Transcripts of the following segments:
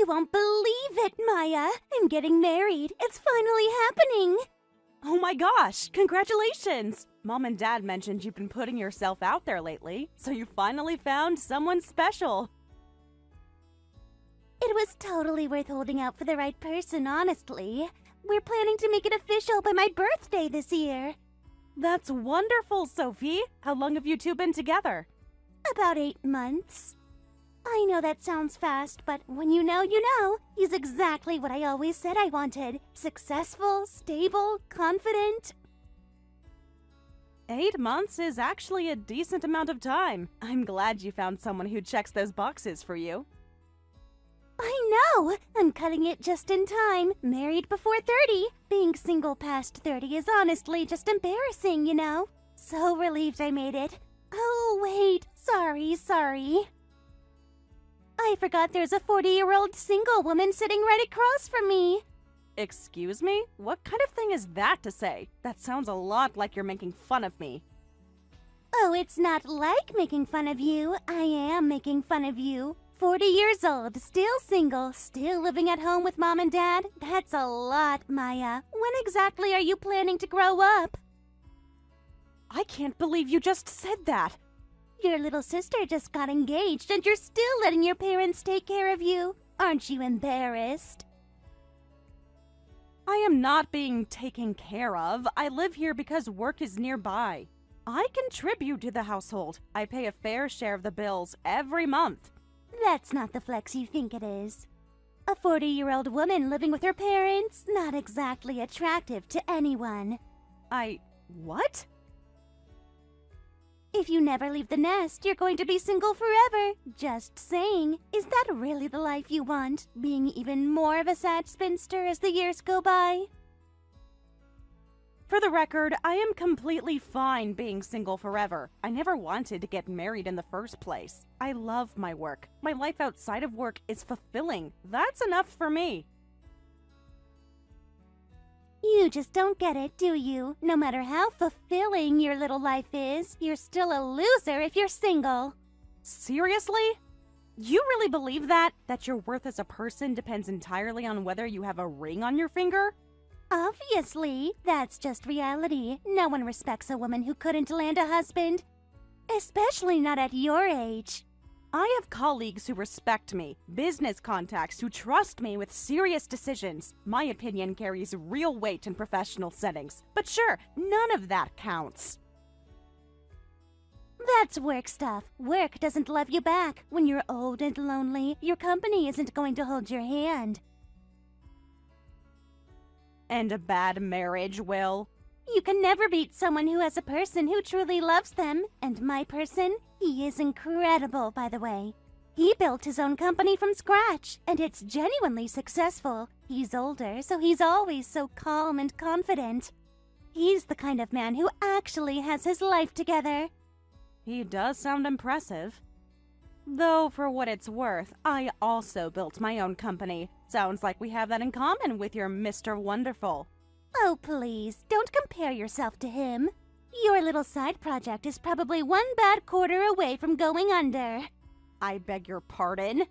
You won't believe it, Maya. I'm getting married. It's finally happening. Oh my gosh, congratulations! Mom and Dad mentioned you've been putting yourself out there lately, so you finally found someone special. It was totally worth holding out for the right person, honestly. We're planning to make it official by my birthday this year. That's wonderful, Sophie. How long have you two been together? About 8 months. I know that sounds fast, but when you know, you know. He's exactly what I always said I wanted. Successful, stable, confident. 8 months is actually a decent amount of time. I'm glad you found someone who checks those boxes for you. I know! I'm cutting it just in time. Married before 30. Being single past 30 is honestly just embarrassing, you know? So relieved I made it. Oh, wait. Sorry. I forgot there's a 40-year-old single woman sitting right across from me. Excuse me? What kind of thing is that to say? That sounds a lot like you're making fun of me. Oh, it's not like making fun of you. I am making fun of you. 40 years old, still single, still living at home with Mom and Dad. That's a lot, Maya. When exactly are you planning to grow up? I can't believe you just said that. Your little sister just got engaged and you're still letting your parents take care of you. Aren't you embarrassed? I am not being taken care of. I live here because work is nearby. I contribute to the household. I pay a fair share of the bills every month. That's not the flex you think it is. A 40-year-old woman living with her parents, not exactly attractive to anyone. What? If you never leave the nest, you're going to be single forever. Just saying. Is that really the life you want? Being even more of a sad spinster as the years go by? For the record, I am completely fine being single forever. I never wanted to get married in the first place. I love my work. My life outside of work is fulfilling. That's enough for me. You just don't get it, do you? No matter how fulfilling your little life is, you're still a loser if you're single. Seriously? You really believe that? That your worth as a person depends entirely on whether you have a ring on your finger? Obviously, that's just reality. No one respects a woman who couldn't land a husband. Especially not at your age. I have colleagues who respect me, business contacts who trust me with serious decisions. My opinion carries real weight in professional settings. But sure, none of that counts. That's work stuff. Work doesn't love you back. When you're old and lonely, your company isn't going to hold your hand. And a bad marriage will. You can never beat someone who has a person who truly loves them. And my person, he is incredible, by the way. He built his own company from scratch, and it's genuinely successful. He's older, so he's always so calm and confident. He's the kind of man who actually has his life together. He does sound impressive. Though, for what it's worth, I also built my own company. Sounds like we have that in common with your Mr. Wonderful. Oh, please, don't compare yourself to him. Your little side project is probably one bad quarter away from going under. I beg your pardon?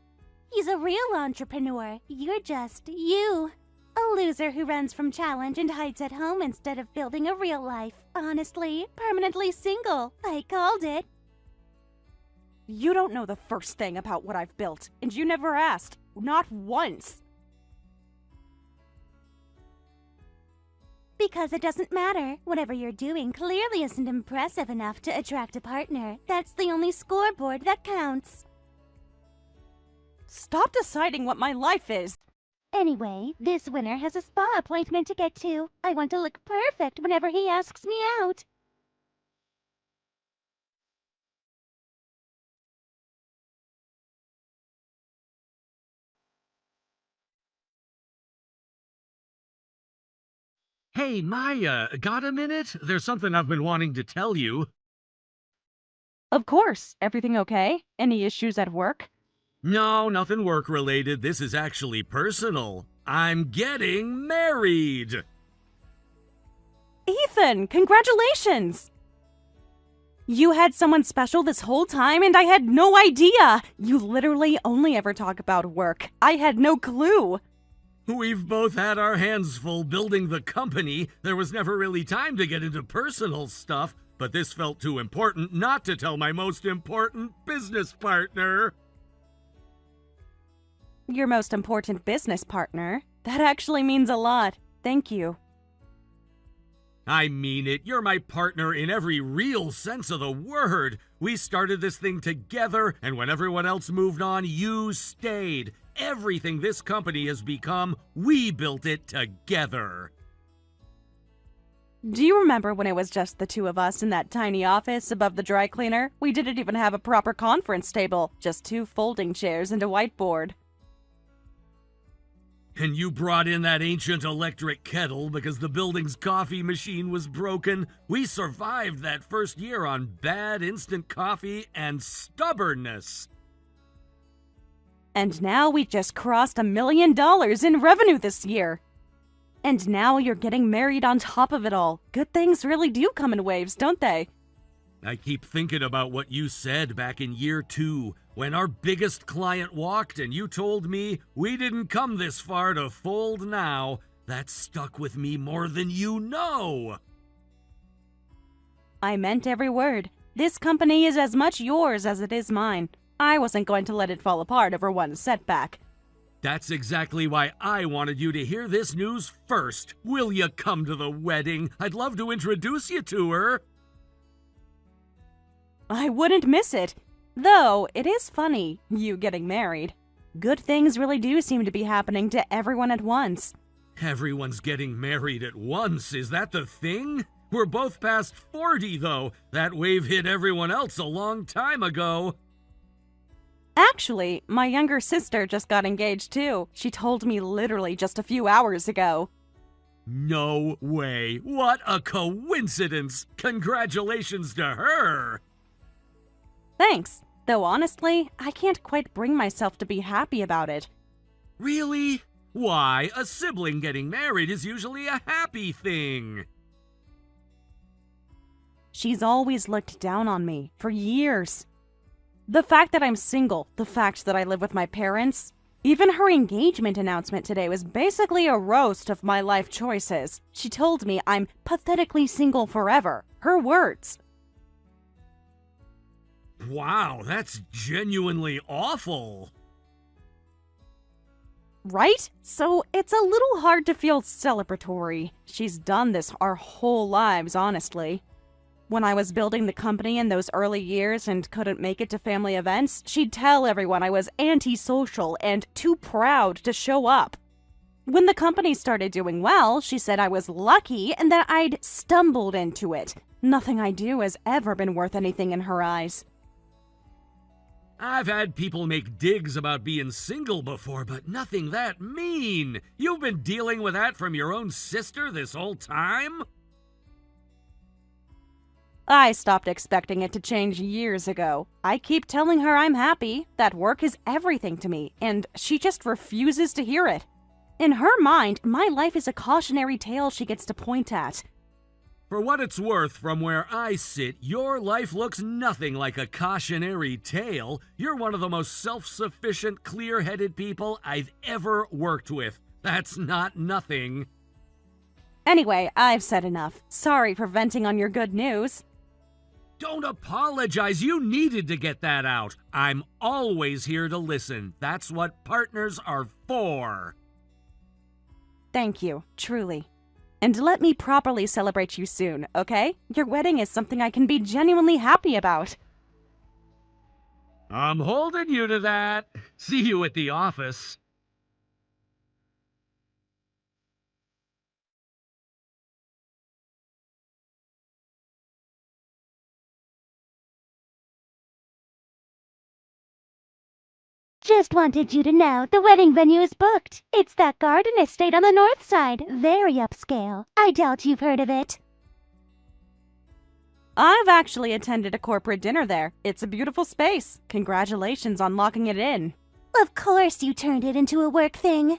He's a real entrepreneur. You're just you. A loser who runs from challenge and hides at home instead of building a real life. Honestly, permanently single. I called it. You don't know the first thing about what I've built, and you never asked. Not once. Because it doesn't matter. Whatever you're doing clearly isn't impressive enough to attract a partner. That's the only scoreboard that counts. Stop deciding what my life is. Anyway, this winner has a spa appointment to get to. I want to look perfect whenever he asks me out. Hey, Maya, got a minute? There's something I've been wanting to tell you. Of course. Everything okay? Any issues at work? No, nothing work-related. This is actually personal. I'm getting married! Ethan, congratulations! You had someone special this whole time and I had no idea! You literally only ever talk about work. I had no clue! We've both had our hands full building the company. There was never really time to get into personal stuff, but this felt too important not to tell my most important business partner. Your most important business partner? That actually means a lot. Thank you. I mean it. You're my partner in every real sense of the word. We started this thing together, and when everyone else moved on, you stayed. Everything this company has become, we built it together. Do you remember when it was just the two of us in that tiny office above the dry cleaner? We didn't even have a proper conference table, just 2 folding chairs and a whiteboard. And you brought in that ancient electric kettle because the building's coffee machine was broken. We survived that first year on bad instant coffee and stubbornness. And now we just crossed $1 million in revenue this year. And now you're getting married on top of it all. Good things really do come in waves, don't they? I keep thinking about what you said back in year 2, when our biggest client walked and you told me we didn't come this far to fold now. That stuck with me more than you know. I meant every word. This company is as much yours as it is mine. I wasn't going to let it fall apart over one setback. That's exactly why I wanted you to hear this news first. Will you come to the wedding? I'd love to introduce you to her. I wouldn't miss it. Though, it is funny, you getting married. Good things really do seem to be happening to everyone at once. Everyone's getting married at once, is that the thing? We're both past 40, though. That wave hit everyone else a long time ago. Actually, my younger sister just got engaged too. She told me literally just a few hours ago. No way. What a coincidence. Congratulations to her. Thanks. Though honestly, I can't quite bring myself to be happy about it. Really? Why? A sibling getting married is usually a happy thing. She's always looked down on me, for years. The fact that I'm single, the fact that I live with my parents, even her engagement announcement today was basically a roast of my life choices. She told me I'm pathetically single forever. Her words. Wow, that's genuinely awful. Right? So it's a little hard to feel celebratory. She's done this our whole lives, honestly. When I was building the company in those early years and couldn't make it to family events, she'd tell everyone I was antisocial and too proud to show up. When the company started doing well, she said I was lucky and that I'd stumbled into it. Nothing I do has ever been worth anything in her eyes. I've had people make digs about being single before, but nothing that mean. You've been dealing with that from your own sister this whole time? I stopped expecting it to change years ago. I keep telling her I'm happy, that work is everything to me, and she just refuses to hear it. In her mind, my life is a cautionary tale she gets to point at. For what it's worth, from where I sit, your life looks nothing like a cautionary tale. You're one of the most self-sufficient, clear-headed people I've ever worked with. That's not nothing. Anyway, I've said enough. Sorry for venting on your good news. Don't apologize. You needed to get that out. I'm always here to listen. That's what partners are for. Thank you, truly. And let me properly celebrate you soon, okay? Your wedding is something I can be genuinely happy about. I'm holding you to that. See you at the office. Just wanted you to know the wedding venue is booked. It's that garden estate on the north side. Very upscale. I doubt you've heard of it. I've actually attended a corporate dinner there. It's a beautiful space. Congratulations on locking it in. Of course you turned it into a work thing.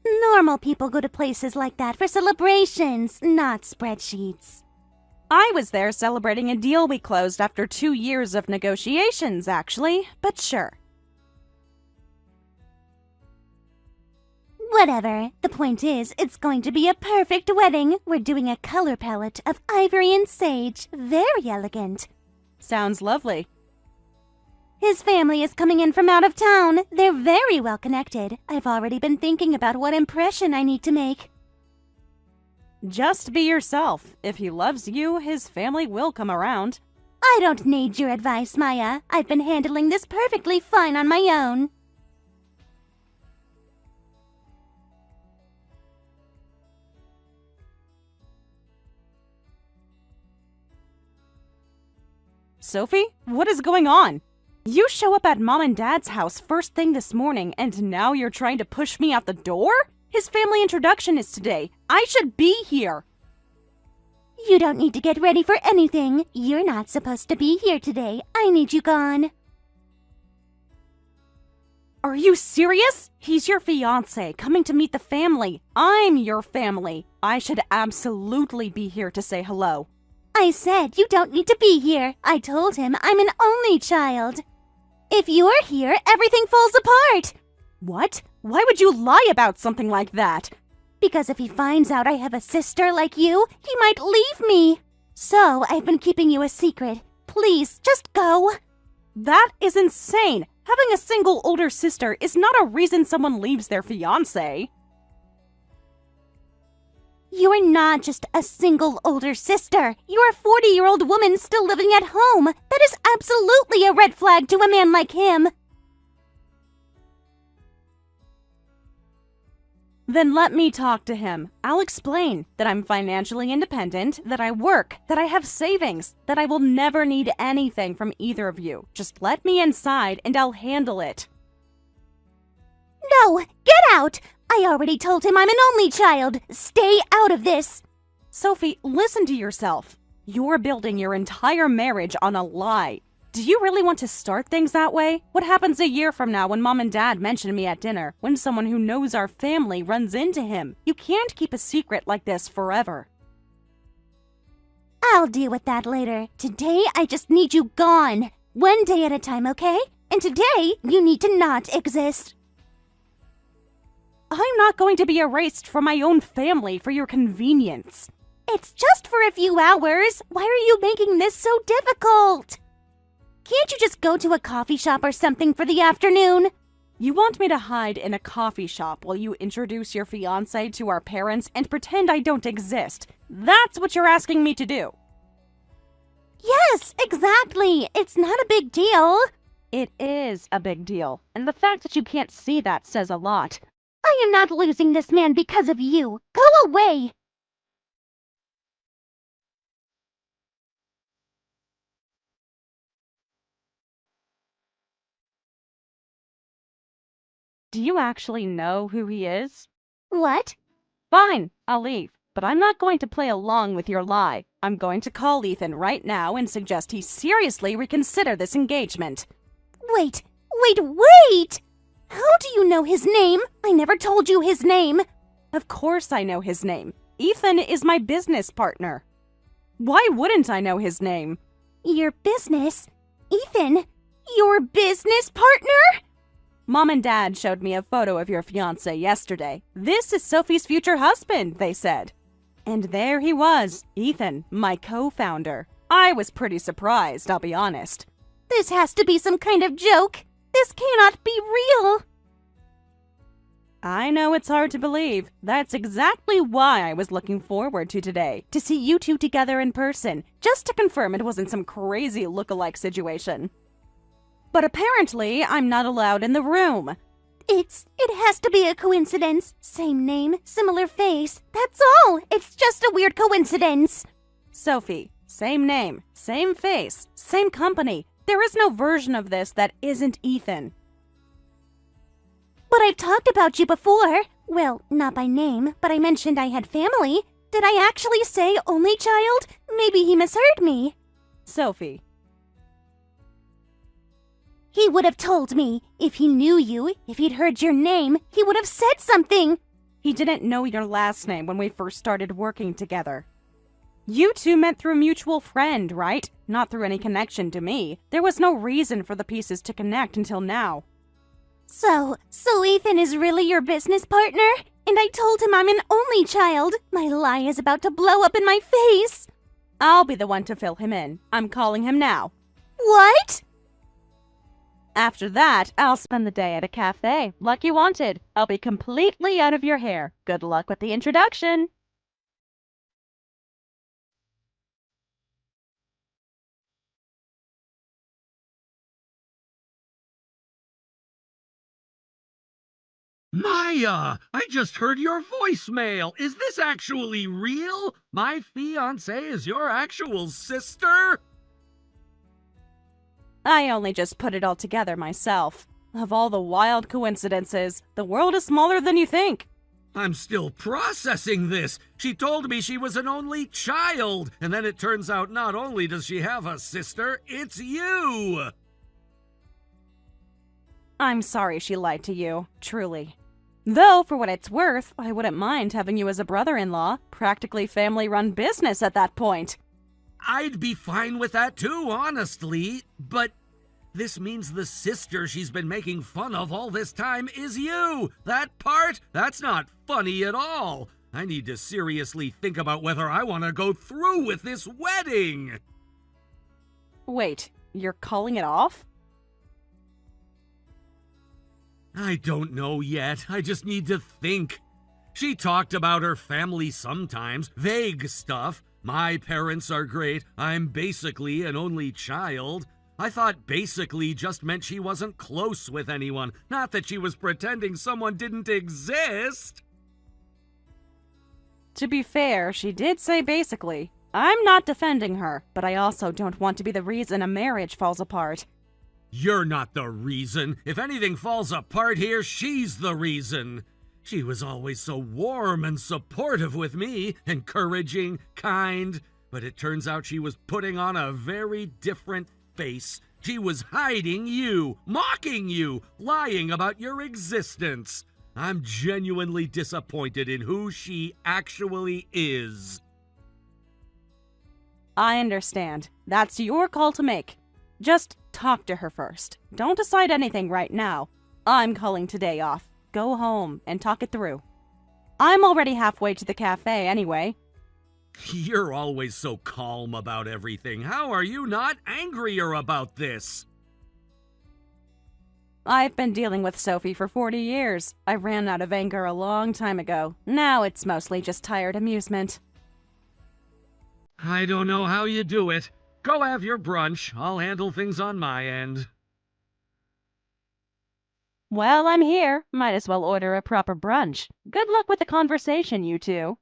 Normal people go to places like that for celebrations, not spreadsheets. I was there celebrating a deal we closed after 2 years of negotiations, actually, but sure. Whatever. The point is, it's going to be a perfect wedding. We're doing a color palette of ivory and sage. Very elegant. Sounds lovely. His family is coming in from out of town. They're very well connected. I've already been thinking about what impression I need to make. Just be yourself. If he loves you, his family will come around. I don't need your advice, Maya. I've been handling this perfectly fine on my own. Sophie, what is going on? You show up at Mom and Dad's house first thing this morning, and now you're trying to push me out the door? His family introduction is today. I should be here. You don't need to get ready for anything. You're not supposed to be here today. I need you gone. Are you serious? He's your fiancé, coming to meet the family. I'm your family. I should absolutely be here to say hello. I said you don't need to be here. I told him I'm an only child. If you're here, everything falls apart. What? Why would you lie about something like that? Because if he finds out I have a sister like you, he might leave me. So I've been keeping you a secret. Please, just go. That is insane. Having a single older sister is not a reason someone leaves their fiancé. You're not just a single older sister. You're a 40-year-old woman still living at home. That is absolutely a red flag to a man like him. Then let me talk to him. I'll explain that I'm financially independent, that I work, that I have savings, that I will never need anything from either of you. Just let me inside and I'll handle it. No, get out! I already told him I'm an only child. Stay out of this. Sophie, listen to yourself. You're building your entire marriage on a lie. Do you really want to start things that way? What happens a year from now when Mom and Dad mention me at dinner, when someone who knows our family runs into him? You can't keep a secret like this forever. I'll deal with that later. Today, I just need you gone. One day at a time, okay? And today, you need to not exist. I'm not going to be erased from my own family for your convenience. It's just for a few hours. Why are you making this so difficult? Can't you just go to a coffee shop or something for the afternoon? You want me to hide in a coffee shop while you introduce your fiancé to our parents and pretend I don't exist? That's what you're asking me to do. Yes, exactly. It's not a big deal. It is a big deal, and the fact that you can't see that says a lot. I am not losing this man because of you. Go away. Do you actually know who he is? What? Fine, I'll leave. But I'm not going to play along with your lie. I'm going to call Ethan right now and suggest he seriously reconsider this engagement. Wait! How do you know his name? I never told you his name. Of course I know his name. Ethan is my business partner. Why wouldn't I know his name? Your business? Ethan, your business partner? Mom and Dad showed me a photo of your fiancé yesterday. This is Sophie's future husband, they said. And there he was, Ethan, my co-founder. I was pretty surprised, I'll be honest. This has to be some kind of joke. This cannot be real. I know it's hard to believe. That's exactly why I was looking forward to today, to see you two together in person, just to confirm it wasn't some crazy look-alike situation. But apparently, I'm not allowed in the room. It has to be a coincidence. Same name, similar face. That's all. It's just a weird coincidence. Sophie, same name, same face, same company. There is no version of this that isn't Ethan. But I've talked about you before. Well, not by name, but I mentioned I had family. Did I actually say only child? Maybe he misheard me. Sophie. He would have told me. If he knew you, if he'd heard your name, he would have said something. He didn't know your last name when we first started working together. You two met through a mutual friend, right? Not through any connection to me. There was no reason for the pieces to connect until now. So Ethan is really your business partner? And I told him I'm an only child. My lie is about to blow up in my face. I'll be the one to fill him in. I'm calling him now. What? After that, I'll spend the day at a cafe, like you wanted. I'll be completely out of your hair. Good luck with the introduction. Maya, I just heard your voicemail. Is this actually real? My fiancé is your actual sister? I only just put it all together myself. Of all the wild coincidences, the world is smaller than you think. I'm still processing this. She told me she was an only child, and then it turns out not only does she have a sister, it's you. I'm sorry she lied to you, truly. Though, for what it's worth, I wouldn't mind having you as a brother-in-law, practically family-run business at that point. I'd be fine with that too, honestly, but this means the sister she's been making fun of all this time is you. That part? That's not funny at all. I need to seriously think about whether I want to go through with this wedding. Wait, you're calling it off? I don't know yet. I just need to think. She talked about her family sometimes, vague stuff. My parents are great. I'm basically an only child. I thought basically just meant she wasn't close with anyone, not that she was pretending someone didn't exist. To be fair, she did say basically. I'm not defending her, but I also don't want to be the reason a marriage falls apart. You're not the reason. If anything falls apart here, she's the reason. She was always so warm and supportive with me, encouraging, kind, but it turns out she was putting on a very different face. She was hiding you, mocking you, lying about your existence. I'm genuinely disappointed in who she actually is. I understand. That's your call to make. Just talk to her first. Don't decide anything right now. I'm calling today off. Go home and talk it through. I'm already halfway to the cafe anyway. You're always so calm about everything. How are you not angrier about this? I've been dealing with Sophie for 40 years. I ran out of anger a long time ago. Now it's mostly just tired amusement. I don't know how you do it. Go have your brunch. I'll handle things on my end. Well, I'm here. Might as well order a proper brunch. Good luck with the conversation, you two.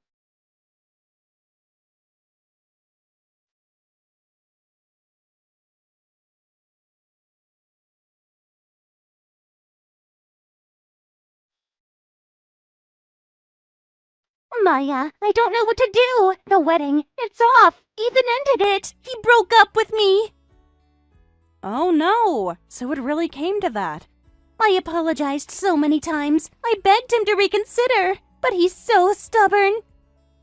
Maya, I don't know what to do. The wedding, it's off. Ethan ended it. He broke up with me. Oh no! So it really came to that. I apologized so many times. I begged him to reconsider, but he's so stubborn.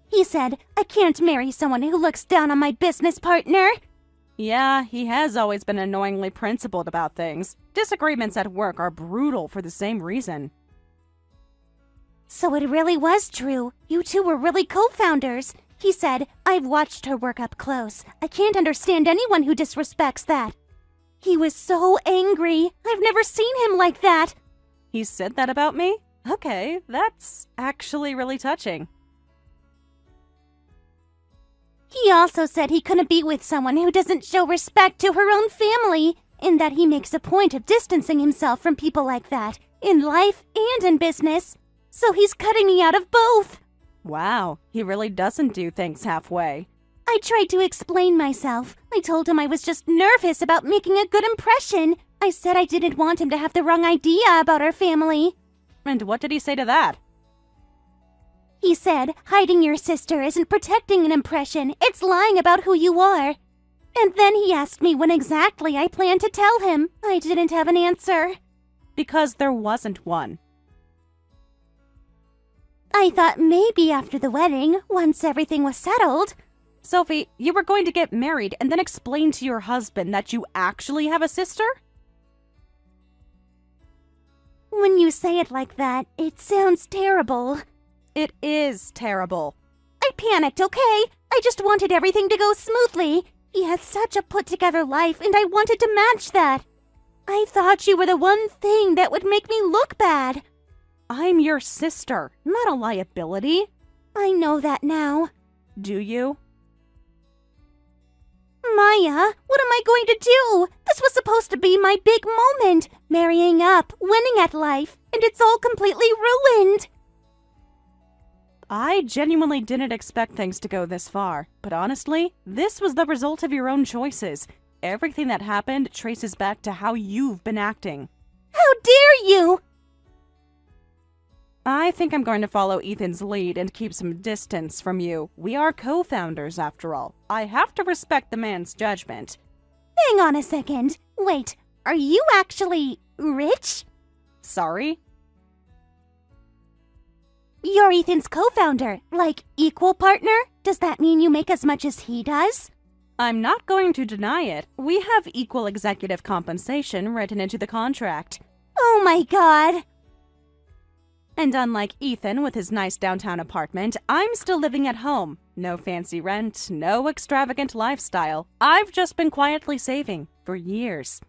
He said, I can't marry someone who looks down on my business partner. Yeah, he has always been annoyingly principled about things. Disagreements at work are brutal for the same reason. So it really was true. You two were really co-founders. He said, I've watched her work up close. I can't understand anyone who disrespects that. He was so angry. I've never seen him like that. He said that about me? Okay, that's actually really touching. He also said he couldn't be with someone who doesn't show respect to her own family, and that he makes a point of distancing himself from people like that, in life and in business. So he's cutting me out of both. Wow, he really doesn't do things halfway. I tried to explain myself. I told him I was just nervous about making a good impression. I said I didn't want him to have the wrong idea about our family. And what did he say to that? He said, hiding your sister isn't protecting an impression, it's lying about who you are. And then he asked me when exactly I planned to tell him. I didn't have an answer. Because there wasn't one. I thought maybe after the wedding, once everything was settled. Sophie, you were going to get married and then explain to your husband that you actually have a sister? When you say it like that, it sounds terrible. It is terrible. I panicked, okay? I just wanted everything to go smoothly. He has such a put-together life, and I wanted to match that. I thought you were the one thing that would make me look bad. I'm your sister, not a liability. I know that now. Do you? Maya, what am I going to do? This was supposed to be my big moment. Marrying up, winning at life, and it's all completely ruined. I genuinely didn't expect things to go this far, but honestly, this was the result of your own choices. Everything that happened traces back to how you've been acting. How dare you! I think I'm going to follow Ethan's lead and keep some distance from you. We are co-founders, after all. I have to respect the man's judgment. Hang on a second. Wait, are you actually rich? Sorry? You're Ethan's co-founder, like equal partner? Does that mean you make as much as he does? I'm not going to deny it. We have equal executive compensation written into the contract. Oh my god! And unlike Ethan with his nice downtown apartment, I'm still living at home. No fancy rent, no extravagant lifestyle. I've just been quietly saving for years.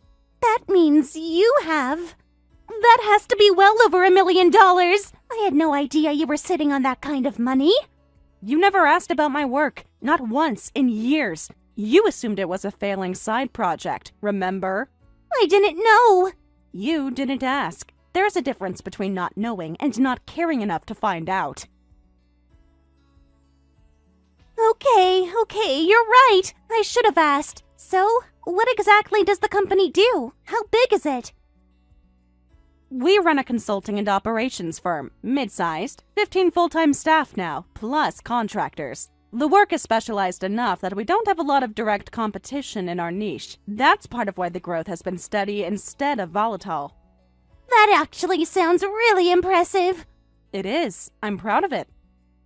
That means you have... That has to be well over $1 million. I had no idea you were sitting on that kind of money. You never asked about my work, not once in years. You assumed it was a failing side project, remember? I didn't know. You didn't ask. There's a difference between not knowing and not caring enough to find out. Okay, you're right. I should have asked. So, what exactly does the company do? How big is it? We run a consulting and operations firm, mid-sized, 15 full-time staff now, plus contractors. The work is specialized enough that we don't have a lot of direct competition in our niche. That's part of why the growth has been steady instead of volatile. That actually sounds really impressive. It is. I'm proud of it.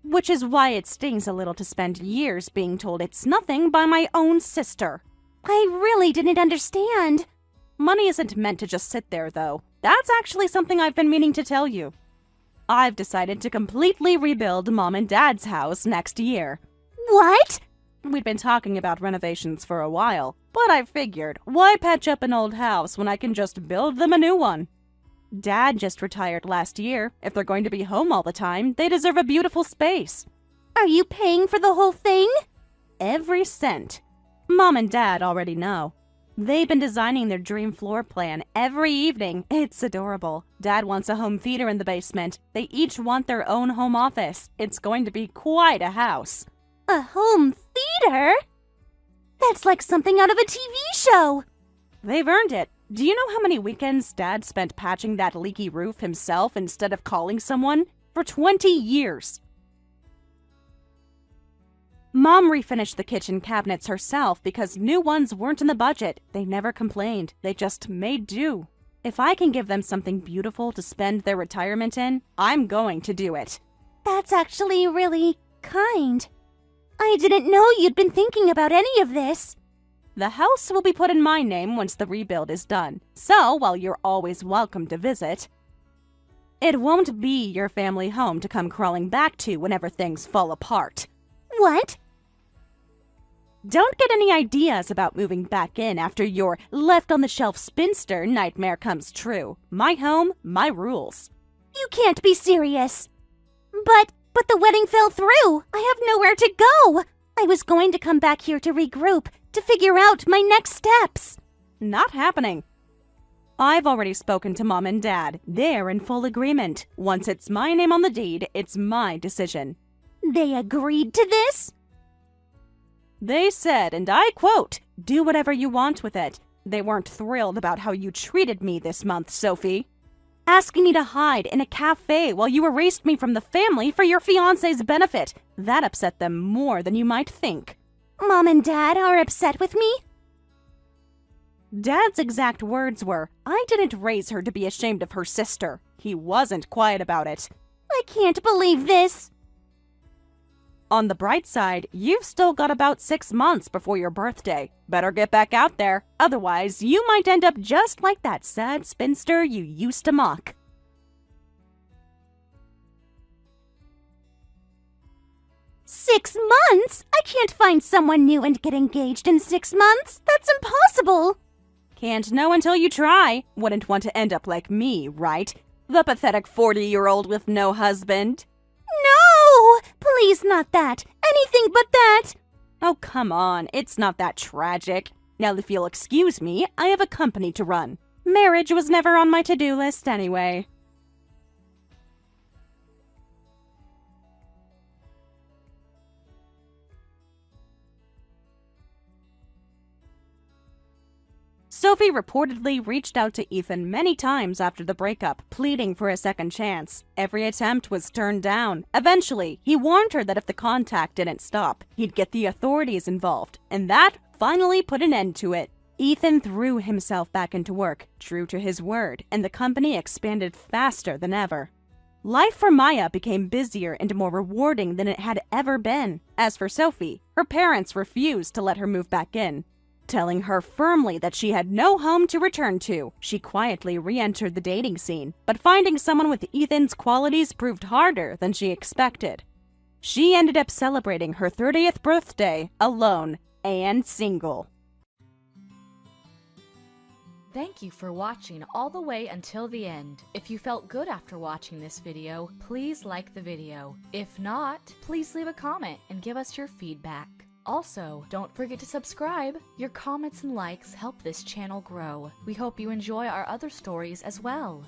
Which is why it stings a little to spend years being told it's nothing by my own sister. I really didn't understand. Money isn't meant to just sit there, though. That's actually something I've been meaning to tell you. I've decided to completely rebuild Mom and Dad's house next year. What? We'd been talking about renovations for a while, but I figured, why patch up an old house when I can just build them a new one? Dad just retired last year. If they're going to be home all the time, they deserve a beautiful space. Are you paying for the whole thing? Every cent. Mom and Dad already know. They've been designing their dream floor plan every evening. It's adorable. Dad wants a home theater in the basement. They each want their own home office. It's going to be quite a house. A home theater? That's like something out of a TV show. They've earned it. Do you know how many weekends Dad spent patching that leaky roof himself instead of calling someone? For 20 years. Mom refinished the kitchen cabinets herself because new ones weren't in the budget. They never complained. They just made do. If I can give them something beautiful to spend their retirement in, I'm going to do it. That's actually really kind. I didn't know you'd been thinking about any of this. The house will be put in my name once the rebuild is done. So, while you're always welcome to visit, it won't be your family home to come crawling back to whenever things fall apart. What? Don't get any ideas about moving back in after your left-on-the-shelf spinster nightmare comes true. My home, my rules. You can't be serious. But the wedding fell through. I have nowhere to go. I was going to come back here to regroup, to figure out my next steps. Not happening. I've already spoken to Mom and Dad. They're in full agreement. Once it's my name on the deed, it's my decision. They agreed to this? They said, and I quote, "Do whatever you want with it." They weren't thrilled about how you treated me this month, Sophie. Asking me to hide in a cafe while you erased me from the family for your fiancé's benefit. That upset them more than you might think. Mom and Dad are upset with me? Dad's exact words were, "I didn't raise her to be ashamed of her sister." He wasn't quiet about it. I can't believe this. On the bright side, you've still got about 6 months before your birthday. Better get back out there, otherwise you might end up just like that sad spinster you used to mock. "6 months? I can't find someone new and get engaged in 6 months. That's impossible." Can't know until you try. Wouldn't want to end up like me, right? The pathetic 40-year-old with no husband. No! Please, not that. Anything but that. Oh, come on. It's not that tragic. Now, if you'll excuse me, I have a company to run. Marriage was never on my to-do list anyway. Sophie reportedly reached out to Ethan many times after the breakup, pleading for a second chance. Every attempt was turned down. Eventually, he warned her that if the contact didn't stop, he'd get the authorities involved, and that finally put an end to it. Ethan threw himself back into work, true to his word, and the company expanded faster than ever. Life for Maya became busier and more rewarding than it had ever been. As for Sophie, her parents refused to let her move back in. Telling her firmly that she had no home to return to, she quietly re-entered the dating scene, but finding someone with Ethan's qualities proved harder than she expected. She ended up celebrating her 30th birthday alone and single. Thank you for watching all the way until the end. If you felt good after watching this video, please like the video. If not, please leave a comment and give us your feedback. Also, don't forget to subscribe. Your comments and likes help this channel grow. We hope you enjoy our other stories as well.